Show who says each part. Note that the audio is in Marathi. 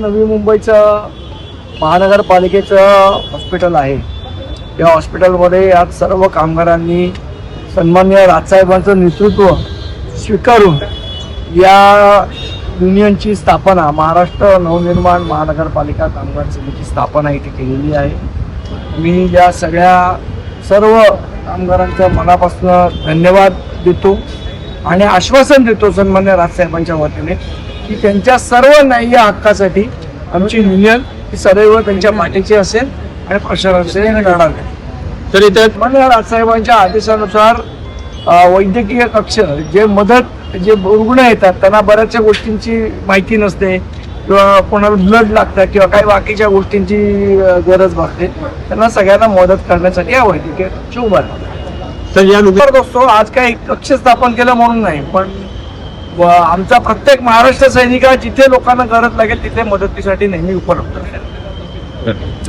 Speaker 1: नवी मुंबईचं महानगरपालिकेचं हॉस्पिटल आहे. या हॉस्पिटलमध्ये आज सर्व कामगारांनी सन्माननीय राजसाहेबांचं नेतृत्व स्वीकारून या युनियनची स्थापना, महाराष्ट्र नवनिर्माण महानगरपालिका कामगार समिती स्थापना इथे केलेली आहे. मी या सर्व कामगारांचा मनापासून धन्यवाद देतो आणि आश्वासन देतो सन्माननीय राजसाहेबांच्या वतीने की त्यांच्या सर्व न्याय्य हक्कासाठी आमची युनियन ही सदैव त्यांच्या पाठीची असेल आणि प्रशासनाचे लढणार.
Speaker 2: तर इथे
Speaker 1: सन्माननीय राजसाहेबांच्या आदेशानुसार वैद्यकीय कक्ष जे रुग्ण येतात त्यांना बऱ्याचशा गोष्टींची माहिती नसते किंवा कोणाला ब्लड लागतं किंवा काही बाकीच्या गोष्टींची गरज भासते, त्यांना सगळ्यांना मदत करण्यासाठी हा वैद्यकीय कक्ष उभा राहतो.
Speaker 2: तर या
Speaker 1: करत असतो. आज काही कक्ष स्थापन केलं म्हणून नाही, पण आमचा प्रत्येक महाराष्ट्र सैनिक जिथे लोकांना गरज लागेल तिथे मदतीसाठी नेहमी उपलब्ध आहे.